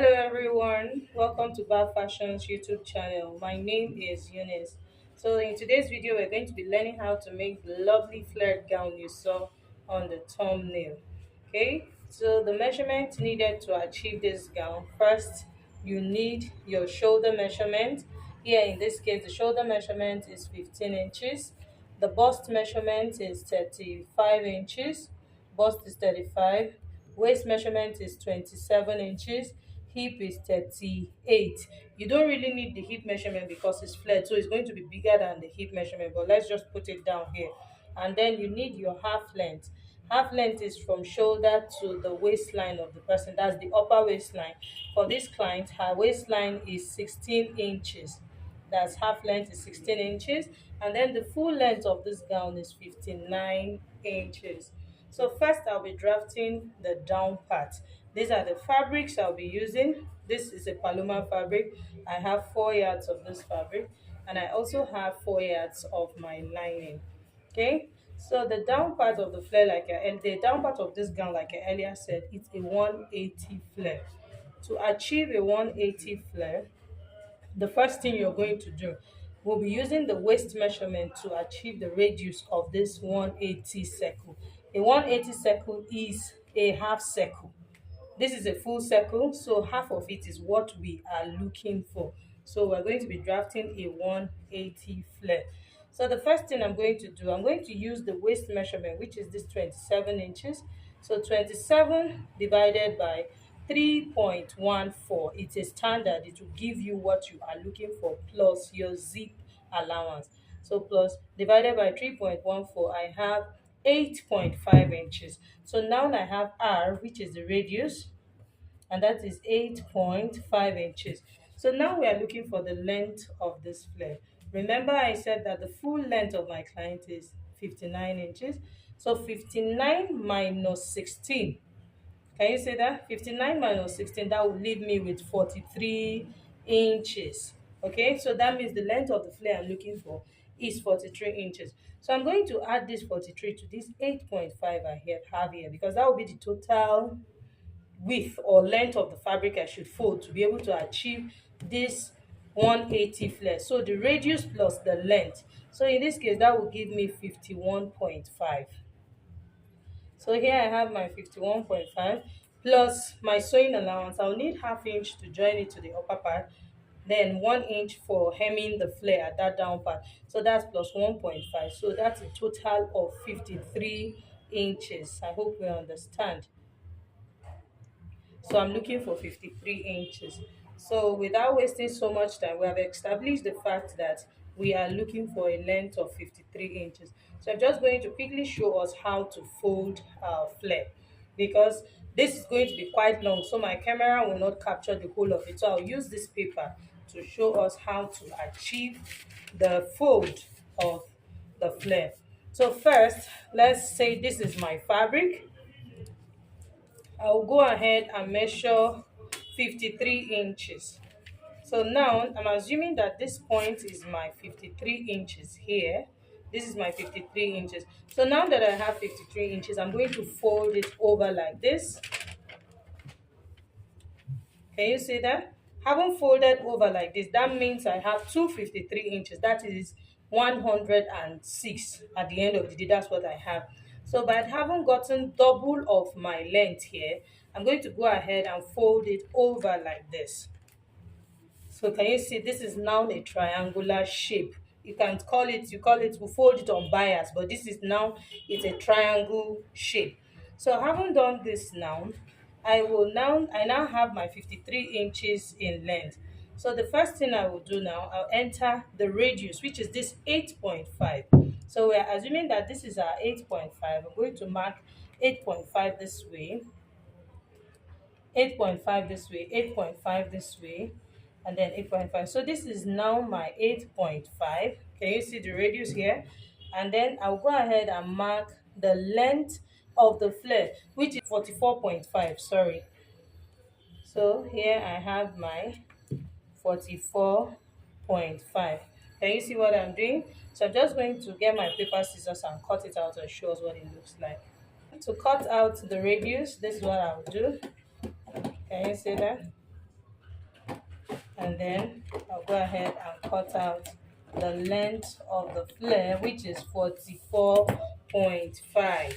Hello everyone, welcome to VABB Fashion's YouTube channel. My name is Eunice. So in today's video, we're going to be learning how to make the lovely flared gown you saw on the thumbnail. Okay, so the measurement needed to achieve this gown. First, you need your shoulder measurement. Here in this case, the shoulder measurement is 15 inches. The bust measurement is 35 inches. Bust is 35. Waist measurement is 27 inches. Hip is 38. You don't really need the hip measurement because it's flared, so it's going to be bigger than the hip measurement, but let's just put it down here. And then you need your half length. Half length is from shoulder to the waistline of the person. That's the upper waistline. For this client, her waistline is 16 inches. That's half length is 16 inches, and then the full length of this gown is 59 inches. So first I'll be drafting the down part. These are the fabrics I'll be using. This is a Paloma fabric. I have 4 yards of this fabric, and I also have 4 yards of my lining. Okay, so the down part of the flare, and the down part of this gown, like I earlier said, it's a 180 flare. To achieve a 180 flare, the first thing you're going to do will be using the waist measurement to achieve the radius of this 180 circle. A 180 circle is a half circle. This is a full circle, so half of it is what we are looking for. So we're going to be drafting a 180 flare. So the first thing I'm going to do, I'm going to use the waist measurement, which is this 27 inches. So 27 divided by 3.14, it's a standard. It will give you what you are looking for plus your zip allowance. So plus divided by 3.14, I have 8.5 inches. So now I have R, which is the radius, and that is 8.5 inches. So now we are looking for the length of this flare. Remember I said that the full length of my client is 59 inches. So 59 minus 16. Can you say that? 59 minus 16, that will leave me with 43 inches. Okay, so that means the length of the flare I'm looking for is 43 inches. So I'm going to add this 43 to this 8.5 I have here, because that will be the total width or length of the fabric I should fold to be able to achieve this 180 flare. So the radius plus the length. So in this case, that will give me 51.5. So here I have my 51.5 plus my sewing allowance. I'll need half inch to join it to the upper part, then 1 inch for hemming the flare at that down part. So that's plus 1.5. So that's a total of 53 inches. I hope we understand. So I'm looking for 53 inches. So without wasting so much time, we have established the fact that we are looking for a length of 53 inches. So I'm just going to quickly show us how to fold our flare, because this is going to be quite long, so my camera will not capture the whole of it. So I'll use this paper to show us how to achieve the fold of the flare. So first, let's say this is my fabric. I'll go ahead and measure 53 inches. So now I'm assuming that this point is my 53 inches here. This is my 53 inches. So now that I have 53 inches, I'm going to fold it over like this. Can you see that? Having folded over like this, that means I have 253 inches. That is 106 at the end of the day. That's what I have. So by having gotten double of my length here, I'm going to go ahead and fold it over like this. So can you see, this is now a triangular shape. You can call it, we fold it on bias, but this is now, it's a triangle shape. So having done this now, I now have my 53 inches in length. So the first thing I will do now, I'll enter the radius, which is this 8.5. So we're assuming that this is our 8.5. I'm going to mark 8.5 this way, 8.5 this way, 8.5 this way, and then 8.5. So this is now my 8.5. Can you see the radius here? And then I'll go ahead and mark the length of the flare, which is 44.5. Sorry. So here I have my 44.5. Can you see what I'm doing? So I'm just going to get my paper scissors and cut it out and show us what it looks like. To cut out the radius, this is what I'll do. Can you see that? and then I'll go ahead and cut out the length of the flare, which is 44.5.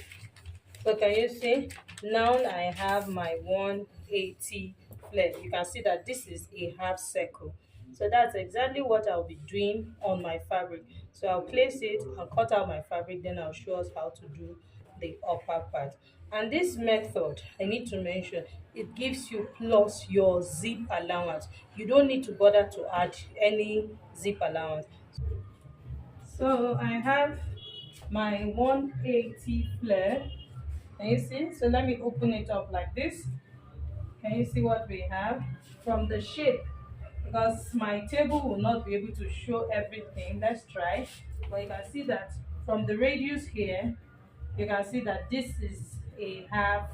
So can you see? Now I have my 180 flare. You can see that this is a half circle. So that's exactly what I'll be doing on my fabric. So I'll place it and cut out my fabric, then I'll show us how to do the upper part. And this method, I need to mention, it gives you plus your zip allowance. You don't need to bother to add any zip allowance. So I have my 180 flare. Can you see? So let me open it up like this. Can you see what we have? From the shape, because my table will not be able to show everything. Let's try. But you can see that from the radius here, you can see that this is a half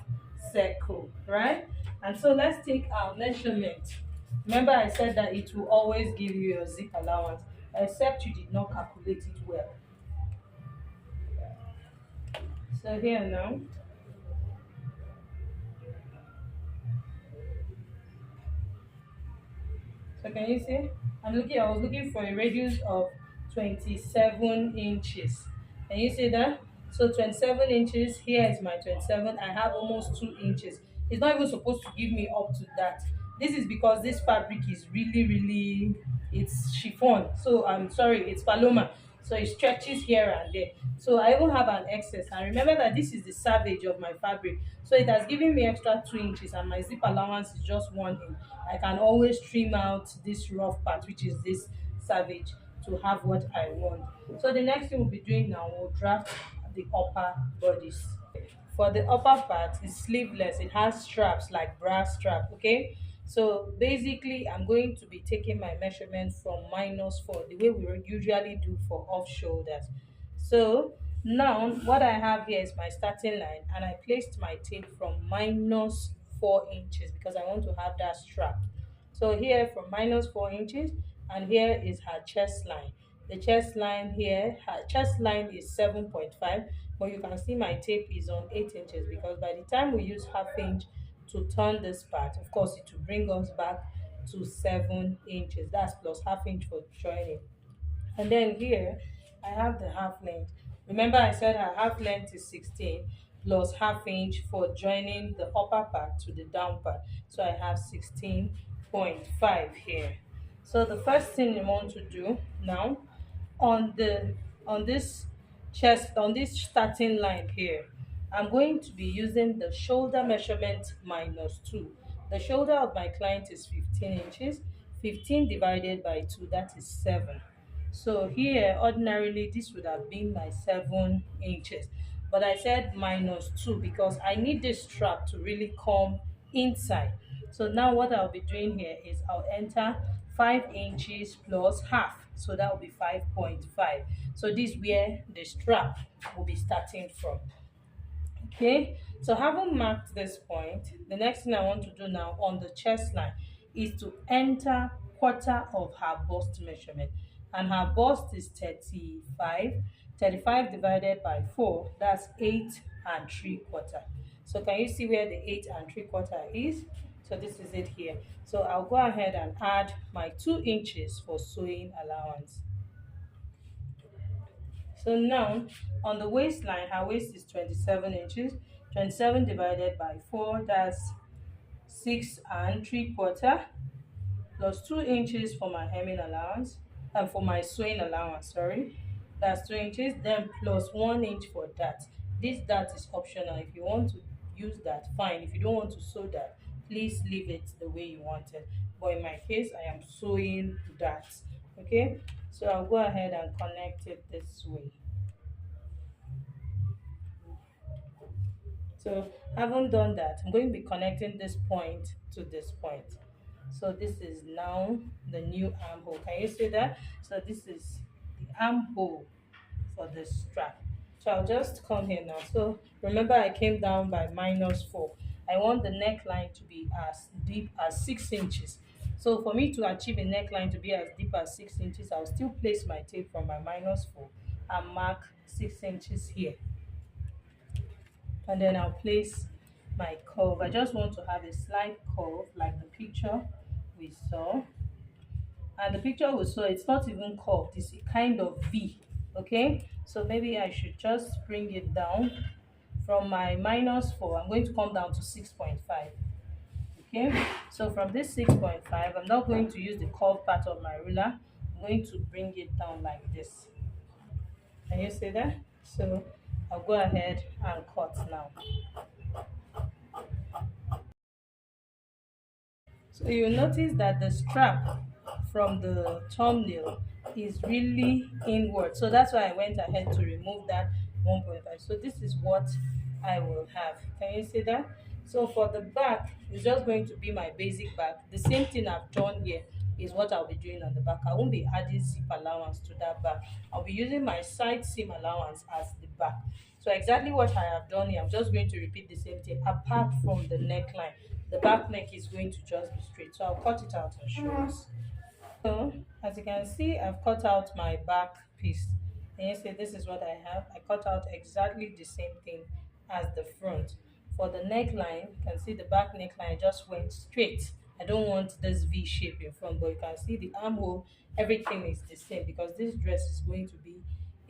circle, right? And so let's take our measurement. Remember I said that it will always give you your zip allowance, except you did not calculate it well. So here now, so can you see? I was looking for a radius of 27 inches. Can you see that? So 27 inches, here is my 27. I have almost 2 inches. It's not even supposed to give me up to that. This is because this fabric is really, it's chiffon. So I'm sorry, it's paloma. So it stretches here and there. So I even have an excess. And remember that this is the savage of my fabric. So it has given me extra 2 inches and my zip allowance is just 1 inch. I can always trim out this rough part, which is this savage, to have what I want. So the next thing we'll be doing now, we'll draft the upper bodice. For the upper part, it's sleeveless. It has straps like bra strap, okay? So basically, I'm going to be taking my measurement from -4, the way we usually do for off shoulders. So now what I have here is my starting line, and I placed my tape from -4 inches because I want to have that strap. So here from -4 inches, and here is her chest line. The chest line here, her chest line is 7.5, but you can see my tape is on 8 inches because by the time we use half inch to turn this part, of course it will bring us back to 7 inches. That's plus half inch for joining. And then here I have the half length. Remember I said her half length is 16 plus half inch for joining the upper part to the down part. So I have 16.5 here. So the first thing you want to do now, on the on this chest, on this starting line here, I'm going to be using the shoulder measurement -2. The shoulder of my client is 15 inches. 15 divided by 2, that is 7. So here ordinarily this would have been my 7 inches, but I said -2 because I need this strap to really come inside. So now what I'll be doing here is I'll enter 5 inches plus half, so that will be 5.5. So this is where the strap will be starting from. Okay, so having marked this point, the next thing I want to do now on the chest line is to enter quarter of her bust measurement, and her bust is 35. 35 divided by 4, that's 8 3/4. So can you see where the 8 3/4 is? So this is it here. So I'll go ahead and add my 2 inches for sewing allowance. So now on the waistline, her waist is 27 inches. 27 divided by 4, that's 6 3/4 plus 2 inches for my hemming allowance and for my sewing allowance, sorry. That's 2 inches, then plus 1 inch for that. This that is optional. If you want to use that, fine. If you don't want to sew that, please leave it the way you want it. But in my case, I am sewing that. Okay, so I'll go ahead and connect it this way. So having done that, I'm going to be connecting this point to this point. So this is now the new armhole. Can you see that? So this is the armhole for the strap. So I'll just come here now. So remember I came down by -4. I want the neckline to be as deep as 6 inches. So for me to achieve a neckline to be as deep as 6 inches, I'll still place my tape from my -4 and mark 6 inches here. And then I'll place my curve. I just want to have a slight curve like the picture we saw. And the picture will show it's not even curved, it's a kind of V. Okay, so maybe I should just bring it down from my -4. I'm going to come down to 6.5. Okay, so from this 6.5, I'm not going to use the curved part of my ruler. I'm going to bring it down like this. Can you see that? So I'll go ahead and cut now. So you'll notice that the strap from the thumbnail is really inward. So that's why I went ahead to remove that 1.5. So this is what I will have. Can you see that? So for the back, it's just going to be my basic back. The same thing I've done here is what I'll be doing on the back. I won't be adding zip allowance to that back. I'll be using my side seam allowance as the back. So exactly what I have done here, I'm just going to repeat the same thing apart from the neckline. The back neck is going to just be straight. So I'll cut it out and show us. So as you can see, I've cut out my back piece. And you see this is what I have. I cut out exactly the same thing as the front. For the neckline, you can see the back neckline just went straight. I don't want this V shape in front, but you can see the armhole, everything is the same because this dress is going to be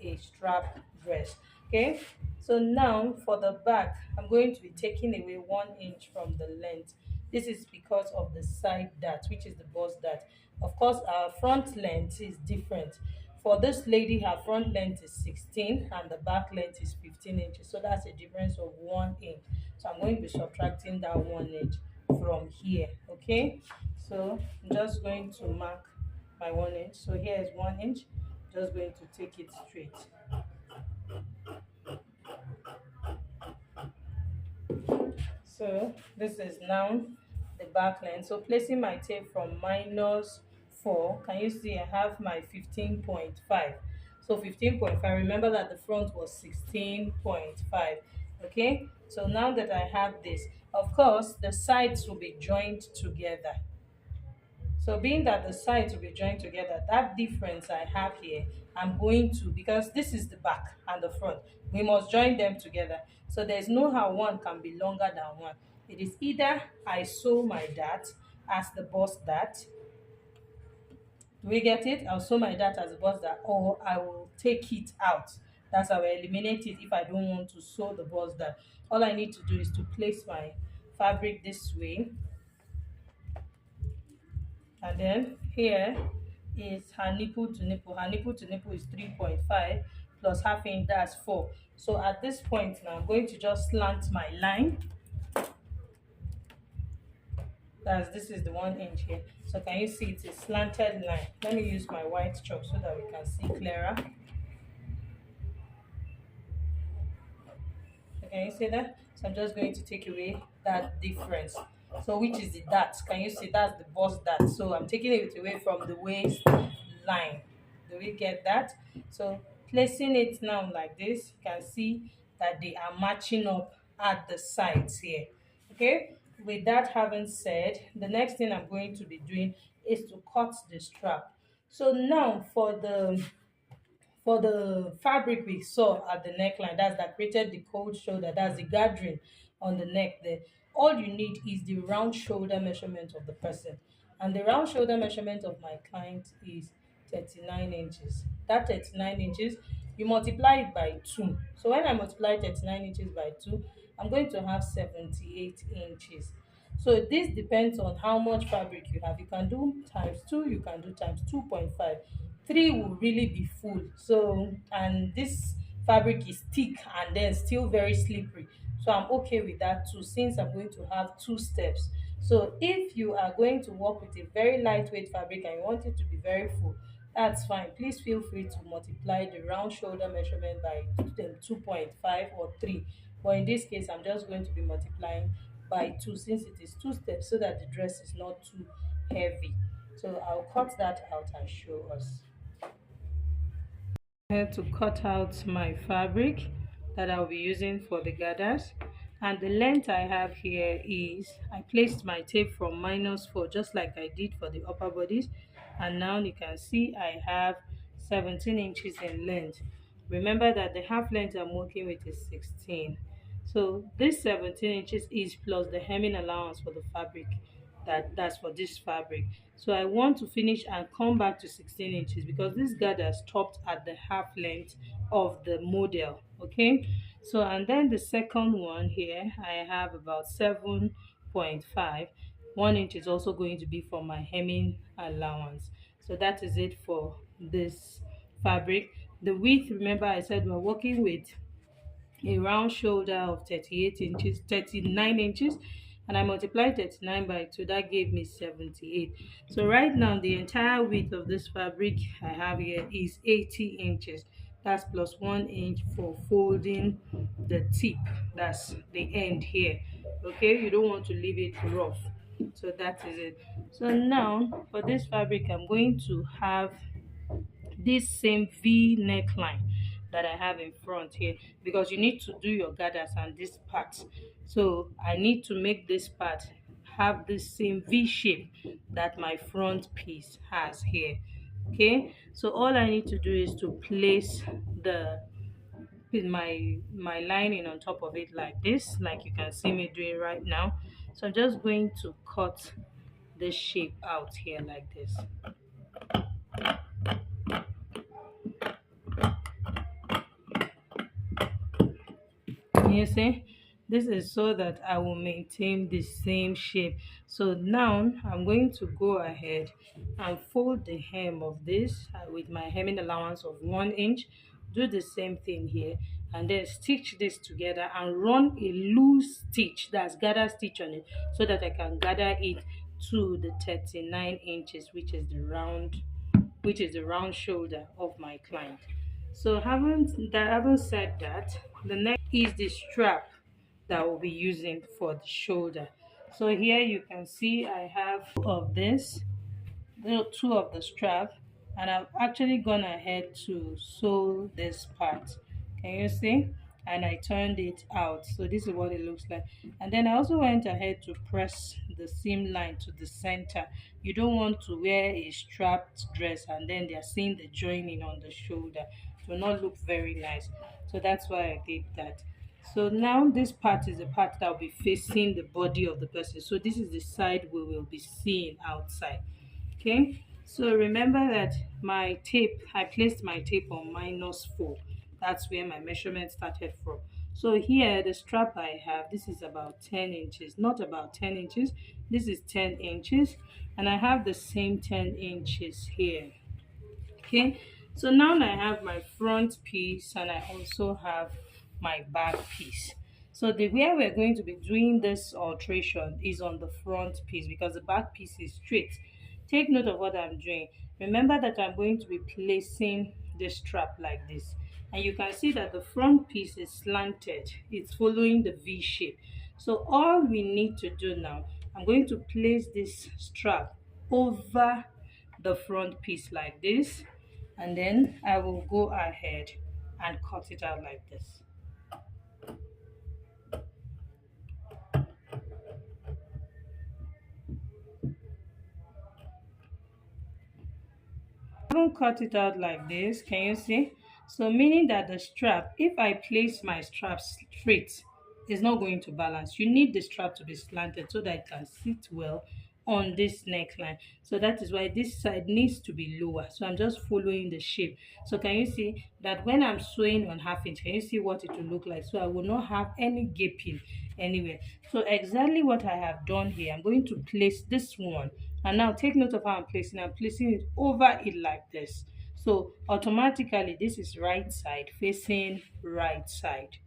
a strap dress. Okay, so now for the back, I'm going to be taking away 1 inch from the length. This is because of the side dart, which is the bust dart. Of course, our front length is different. For this lady, her front length is 16 and the back length is 15 inches. So that's a difference of 1 inch. So I'm going to be subtracting that 1 inch from here. Okay, so I'm just going to mark my 1 inch. So here is 1 inch. Just going to take it straight. So this is now the back line. So placing my tape from -4, can you see I have my 15.5. So 15.5, remember that the front was 16.5. Okay, so now that I have this, of course the sides will be joined together. So being that the sides will be joined together, that difference I have here, I'm going to, because this is the back and the front, we must join them together. So there's no how one can be longer than one. It is either I sew my dart as the bust dart. Do we get it? I'll sew my dart as the bust dart, or I will take it out. That's how I eliminate it if I don't want to sew the bust dart. All I need to do is to place my fabric this way, and then here is her nipple to nipple. Her nipple to nipple is 3.5 plus half inch, that's 4. So at this point now, I'm going to just slant my line. This is the 1 inch here. So can you see it's a slanted line? Let me use my white chalk so that we can see clearer. So can you see that? So I'm just going to take away that difference. So which is the dart? Can you see that's the bust dart? So I'm taking it away from the waist line. Do we get that? So placing it now like this, you can see that they are matching up at the sides here. Okay, with that having said, the next thing I'm going to be doing is to cut the strap. So now for the fabric we saw at the neckline, that created the cold shoulder, that's the gathering on the neck there, all you need is the round shoulder measurement of the person. And the round shoulder measurement of my client is 39 inches. That 39 inches, you multiply it by 2. So when I multiply 39 inches by 2, I'm going to have 78 inches. So this depends on how much fabric you have. You can do times 2, you can do times 2.5. 3 will really be full. So, and this fabric is thick and then still very slippery. So I'm okay with that too, since I'm going to have 2 steps. So if you are going to work with a very lightweight fabric and you want it to be very full, that's fine. Please feel free to multiply the round shoulder measurement by 2.5 or 3. But in this case, I'm just going to be multiplying by 2 since it is 2 steps so that the dress is not too heavy. So I'll cut that out and show us. To cut out my fabric that I'll be using for the gathers, and the length I have here is, I placed my tape from -4 just like I did for the upper bodies, and now you can see I have 17 inches in length. Remember that the half length I'm working with is 16. So this 17 inches is plus the hemming allowance for the fabric. that's for this fabric. So I want to finish and come back to 16 inches because this gather stopped at the half length of the model. Okay, so and then the second one here I have about 7.5. 1 inch is also going to be for my hemming allowance. So that is it for this fabric. The width, remember I said we're working with a round shoulder of 38 inches, 39 inches, and I multiplied 39 by 2. That gave me 78. So right now the entire width of this fabric I have here is 80 inches. That's plus 1 inch for folding the tip, that's the end here. Okay, you don't want to leave it rough. So that is it. So now for this fabric I'm going to have this same V neckline that I have in front here, because you need to do your gathers and this part. So I need to make this part have the same V shape that my front piece has here. Okay, so all I need to do is to place the my lining on top of it like this, like you can see me doing right now. So I'm just going to cut this shape out here like this. You see, this is so that I will maintain the same shape. So now I'm going to go ahead and fold the hem of this with my hemming allowance of 1 inch. Do the same thing here and then stitch this together and run a loose stitch, that's gather stitch on it, so that I can gather it to the 39 inches, which is the round shoulder of my client. So having said that, the next is the strap that we'll be using for the shoulder. So here you can see I have of this, two of the strap, and I've actually gone ahead to sew this part. Can you see? And I turned it out, so this is what it looks like. And then I also went ahead to press the seam line to the center. You don't want to wear a strapped dress and then they're seeing the joining on the shoulder. It will not look very nice, so that's why I did that. So now this part is the part that will be facing the body of the person, so this is the side we will be seeing outside. Okay, so remember that my tape, I placed my tape on -4. That's where my measurement started from. So here the strap I have, this is about 10 inches, not about 10 inches, this is 10 inches, and I have the same 10 inches here. Okay, so now I have my front piece and I also have my back piece. So the where we're going to be doing this alteration is on the front piece because the back piece is straight. Take note of what I'm doing. Remember that I'm going to be placing the strap like this, and you can see that the front piece is slanted, it's following the V shape. So all we need to do now, I'm going to place this strap over the front piece like this, and then I will go ahead and cut it out like this. I haven't cut it out like this, can you see? So meaning that the strap, if I place my strap straight, it's not going to balance. You need the strap to be slanted so that it can sit well on this neckline. So that is why this side needs to be lower. So I'm just following the shape. So can you see that when I'm sewing on ½ inch, can you see what it will look like? So I will not have any gaping anywhere. So exactly what I have done here, I'm going to place this one, and now take note of how I'm placing it over it like this. So automatically this is right side facing right side.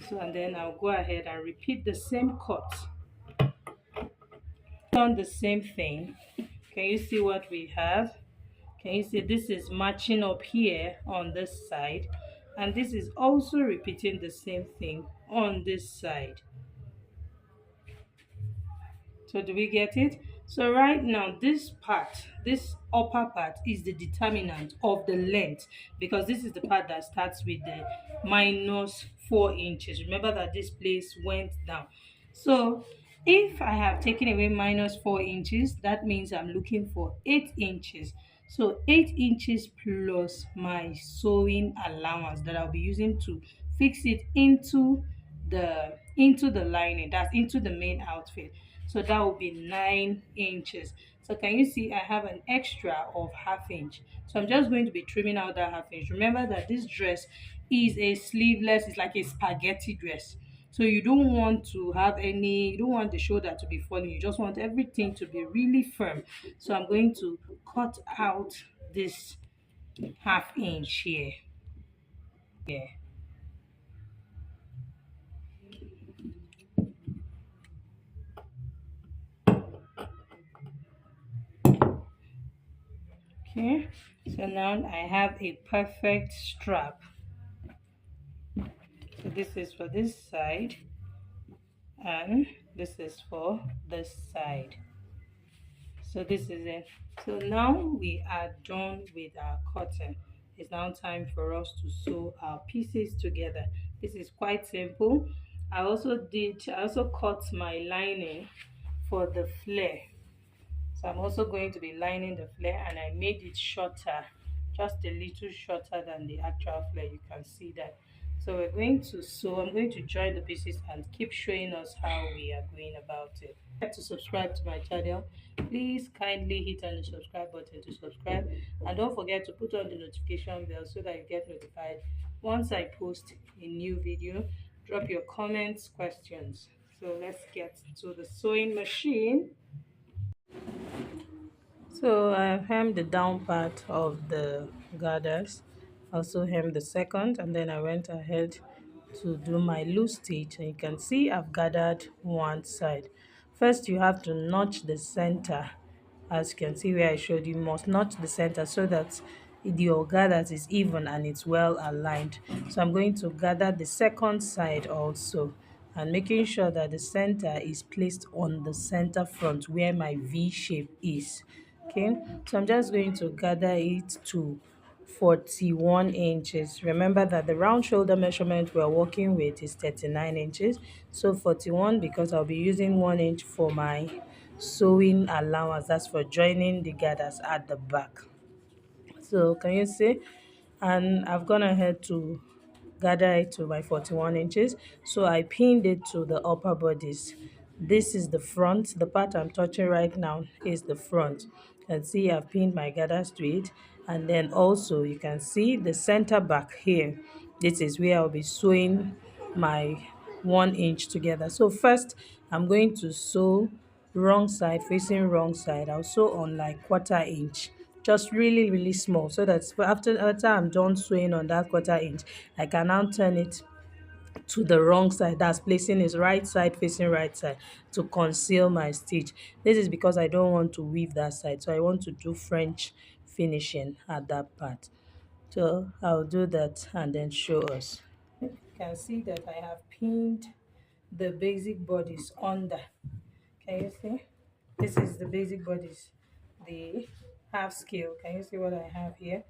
So and then I'll go ahead and repeat the same cut on the same thing. Can you see what we have? Can you see this is matching up here on this side, and this is also repeating the same thing on this side. So do we get it? So right now this part, this upper part, is the determinant of the length, because this is the part that starts with the -4 inches. Remember that this place went down. So if I have taken away -4 inches, that means I'm looking for 8 inches. So 8 inches plus my sewing allowance that I'll be using to fix it into the lining, that's into the main outfit. so that will be 9 inches. So can you see I have an extra of half inch? So I'm just going to be trimming out that half inch. Remember that this dress is a sleeveless, it's like a spaghetti dress. So you don't want to have any, you don't want the shoulder to be falling, you just want everything to be really firm. So I'm going to cut out this half inch here. Yeah. Okay, so now I have a perfect strap. So this is for this side and this is for this side. So this is it. So now we are done with our cutting. It's now time for us to sew our pieces together. This is quite simple. I also cut my lining for the flare. So I'm also going to be lining the flare, and I made it shorter, just a little shorter than the actual flare. You can see that. So we're going to sew. I'm going to join the pieces and keep showing us how we are going about it. To subscribe to my channel, please kindly hit on the subscribe button to subscribe, and don't forget to put on the notification bell so that you get notified once I post a new video. Drop your comments, questions. So let's get to the sewing machine. So I've hemmed the down part of the gathers, also hemmed the second, and then I went ahead to do my loose stitch, and you can see I've gathered one side. First you have to notch the center. As you can see where I showed you, must notch the center so that your gathers is even and it's well aligned. So I'm going to gather the second side also, and making sure that the center is placed on the center front where my V shape is. Okay, so I'm just going to gather it to 41 inches. Remember that the round shoulder measurement we're working with is 39 inches. So 41, because I'll be using 1 inch for my sewing allowance, that's for joining the gathers at the back. So can you see? And I've gone ahead to gather it to my 41 inches. So I pinned it to the upper bodice. This is the front. The part I'm touching right now is the front. And see, I've pinned my gathers to it. And then also you can see the center back here. This is where I'll be sewing my 1 inch together. So first I'm going to sew wrong side facing wrong side. I'll sew on like 1/4 inch, just really small, so that after I'm done sewing on that 1/4 inch, I can now turn it to the wrong side, that's placing his right side facing right side, to conceal my stitch. This is because I don't want to weave that side, so I want to do French finishing at that part. So I'll do that and then show us. You can see that I have pinned the basic bodies under. Can you see? This is the basic bodies, the half scale. Can you see what I have here?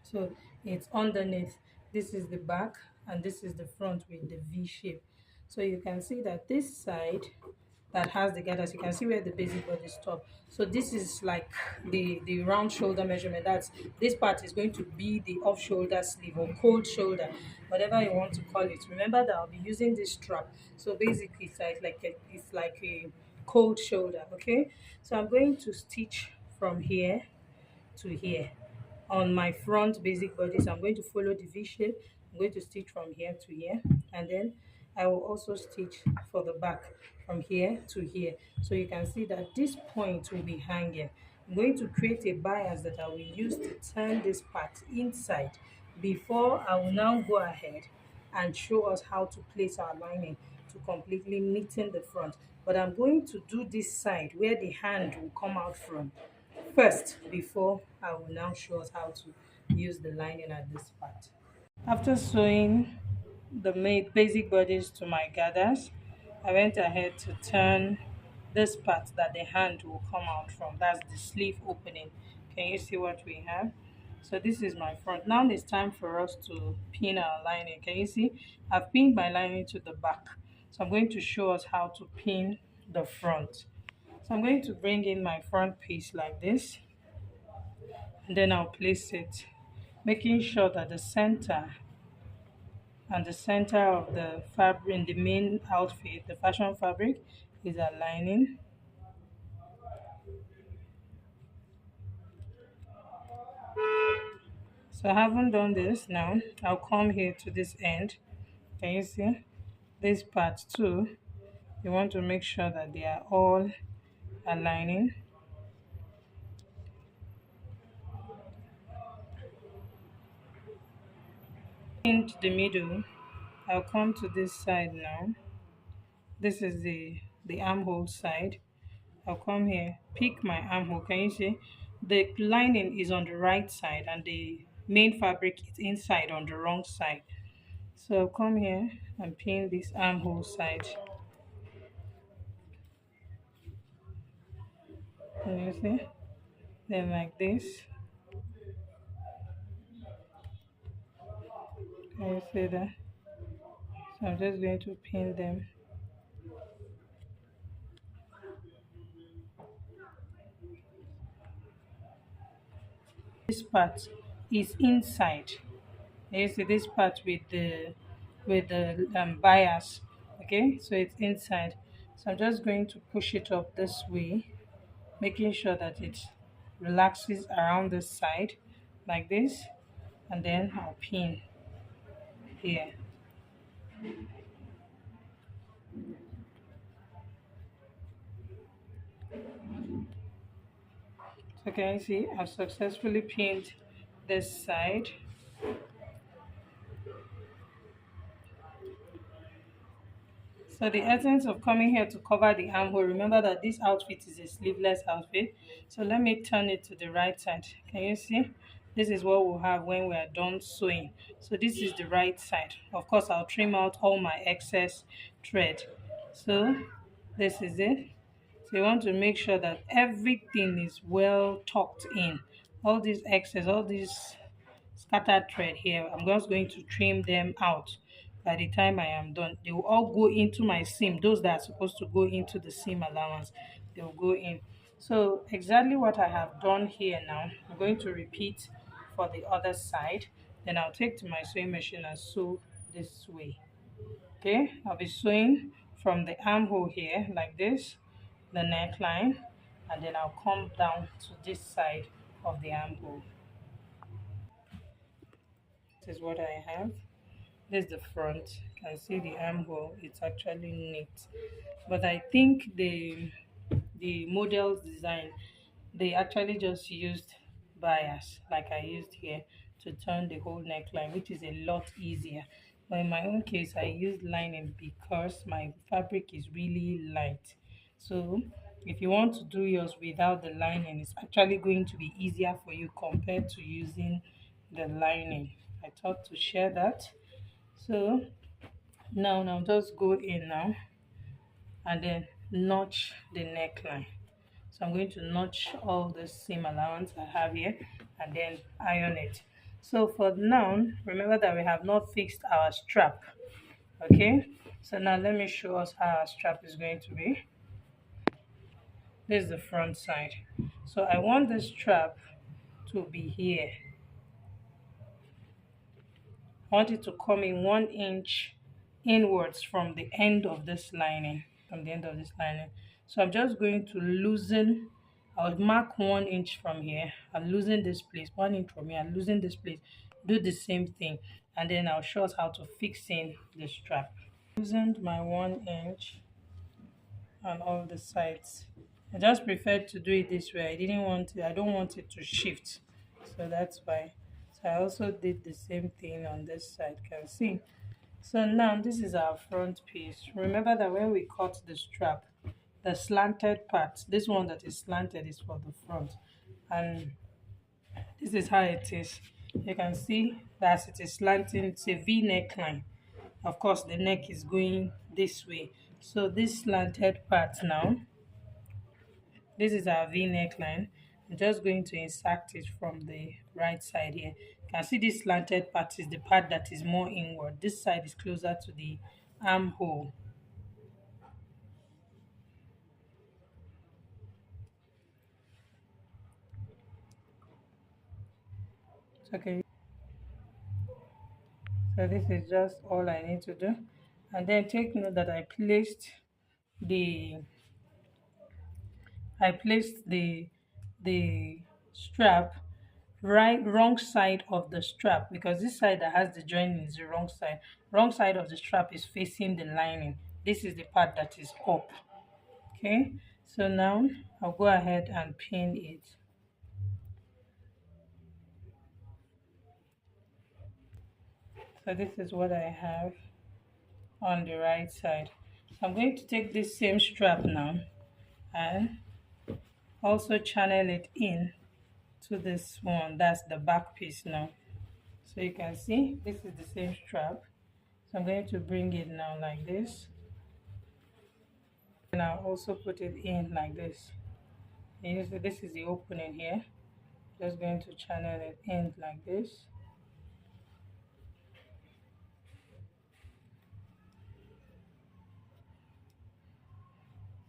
So it's underneath. This is the back and this is the front with the V shape. So you can see that this side that has the gathers, you can see where the basic body stop. So this is like the round shoulder measurement. That's, this part is going to be the off shoulder sleeve or cold shoulder, whatever you want to call it. Remember that I'll be using this strap. So basically it's like a cold shoulder. Okay, so I'm going to stitch from here to here on my front basic body. So I'm going to follow the V shape. I'm going to stitch from here to here, and then I will also stitch for the back from here to here. So you can see that this point will be hanging. I'm going to create a bias that I will use to turn this part inside before I will now go ahead and show us how to place our lining to completely neaten the front. But I'm going to do this side where the hand will come out from first before I will now show us how to use the lining at this part. After sewing the basic bodies to my gathers, I went ahead to turn this part that the hand will come out from. That's the sleeve opening. Can you see what we have? So this is my front. Now it's time for us to pin our lining. Can you see? I've pinned my lining to the back. So I'm going to show us how to pin the front. So I'm going to bring in my front piece like this, and then I'll place it, making sure that the center and the center of the fabric in the main outfit, the fashion fabric, is aligning. So I haven't done this now. I'll come here to this end. Can you see this part too? You want to make sure that they are all aligning. In the middle, I'll come to this side now. This is the armhole side. I'll come here, pick my armhole. Can you see? The lining is on the right side and the main fabric is inside on the wrong side. So I'll come here and pin this armhole side. Can you see? Then like this. Can you see that? So I'm just going to pin them. This part is inside. You see this part with the bias. Okay, so it's inside. So I'm just going to push it up this way, making sure that it relaxes around the side like this, and then I'll pin here. So can you see I've successfully pinned this side. So the essence of coming here to cover the armhole, remember that this outfit is a sleeveless outfit. So let me turn it to the right side. Can you see? This is what we'll have when we are done sewing. So this is the right side. Of course, I'll trim out all my excess thread. So this is it. So you want to make sure that everything is well tucked in. All this excess, all this scattered thread here, I'm just going to trim them out by the time I am done. They will all go into my seam. Those that are supposed to go into the seam allowance, they will go in. So exactly what I have done here now, I'm going to repeat for the other side. Then I'll take to my sewing machine and sew this way. Okay, I'll be sewing from the armhole here like this, the neckline, and then I'll come down to this side of the armhole. This is what I have. This is the front. You can see the armhole. It's actually neat. But I think the model's design, they actually just used bias like I used here to turn the whole neckline, which is a lot easier. But in my own case, I used lining because my fabric is really light. So if you want to do yours without the lining, it's actually going to be easier for you compared to using the lining. I thought to share that. So now just go in now and then notch the neckline. So I'm going to notch all the seam allowance I have here and then iron it. So for now, remember that we have not fixed our strap. Okay, so now let me show us how our strap is going to be. This is the front side. So I want the strap to be here. I want it to come in 1 inch inwards from the end of this lining. So I'm just going to loosen. I'll mark 1 inch from here. I'll loosen this place. 1 inch from here. I'll loosen this place. Do the same thing, and then I'll show us how to fix in the strap. Loosened my 1 inch on all the sides. I just preferred to do it this way. I don't want it to shift. So that's why. So I also did the same thing on this side. Can see. So now this is our front piece. Remember that when we cut the strap, the slanted part, this one that is slanted is for the front. And this is how it is. You can see that it is slanting. It's a V neckline. Of course, the neck is going this way. So this slanted part now, this is our V neckline. I'm just going to insert it from the right side here. You can see this slanted part is the part that is more inward. This side is closer to the armhole. Okay, so this is just all I need to do. And then take note that I placed the I placed the strap right wrong side of the strap, because this side that has the joining is the wrong side. Wrong side of the strap is facing the lining. This is the part that is up. Okay, so now I'll go ahead and pin it. So this is what I have on the right side. So I'm going to take this same strap now and also channel it in to this one. That's the back piece now. So you can see this is the same strap. So I'm going to bring it now like this, and I'll also put it in like this. And you see this is the opening here. Just going to channel it in like this.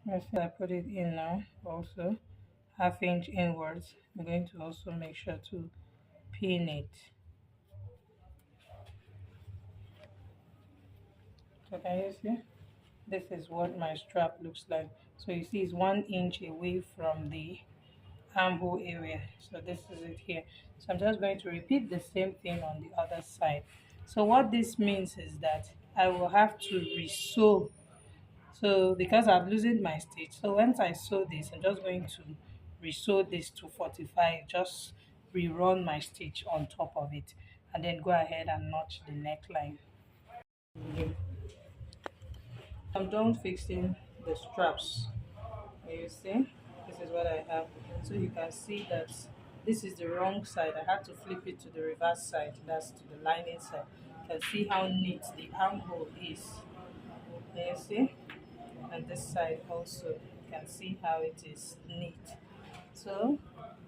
Yes, I put it in now also, half-inch inwards. I'm going to also make sure to pin it. So can you see? This is what my strap looks like. So you see it's 1 inch away from the armhole area. So this is it here. So I'm just going to repeat the same thing on the other side. So what this means is that I will have to re-sew. So because I've loosened my stitch, so once I sew this, I'm just going to re-sew this to 45, just rerun my stitch on top of it, and then go ahead and notch the neckline. I'm done fixing the straps. You see, this is what I have. So you can see that this is the wrong side. I had to flip it to the reverse side, that's to the lining side. You can see how neat the armhole is. Can you see? And this side also, you can see how it is neat. So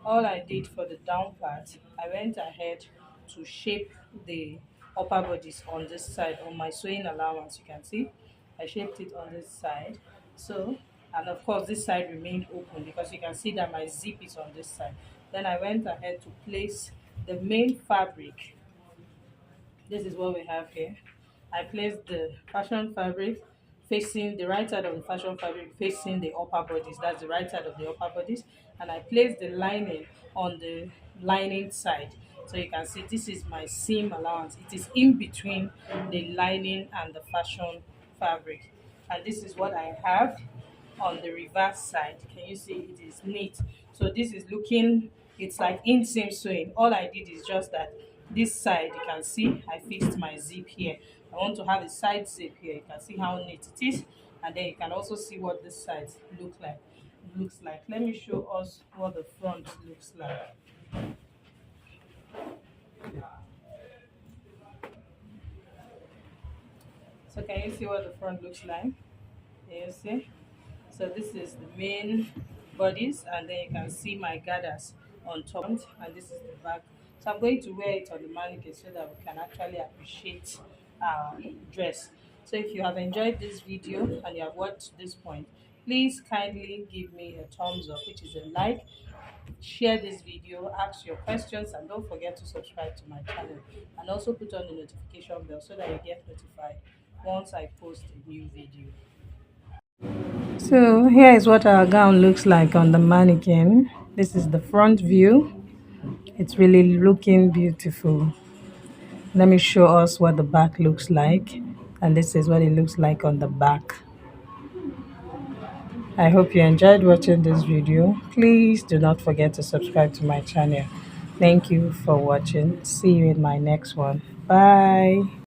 all I did for the down part, I went ahead to shape the upper bodies on this side on my sewing allowance. You can see I shaped it on this side. So, and of course this side remained open because you can see that my zip is on this side. Then I went ahead to place the main fabric. This is what we have here. I placed the fashion fabric facing the right side of the fashion fabric, facing the upper bodies. That's the right side of the upper bodies. And I placed the lining on the lining side. So you can see this is my seam allowance. It is in between the lining and the fashion fabric. And this is what I have on the reverse side. Can you see it is neat? So this is looking, it's like inseam sewing. All I did is just that this side, you can see I fixed my zip here. I want to have a side zip here. You can see how neat it is, and then you can also see what this side looks like. Let me show us what the front looks like. So can you see what the front looks like? Can you see? So this is the main bodies, and then you can see my gathers on top, and this is the back. So I'm going to wear it on the mannequin so that we can actually appreciate our dress. So if you have enjoyed this video and you have watched to this point, please kindly give me a thumbs up, which is a like. Share this video, ask your questions, and don't forget to subscribe to my channel, and also put on the notification bell so that you get notified once I post a new video. So here is what our gown looks like on the mannequin. This is the front view. It's really looking beautiful. Let me show us what the back looks like. And this is what it looks like on the back. I hope you enjoyed watching this video. Please do not forget to subscribe to my channel. Thank you for watching. See you in my next one. Bye.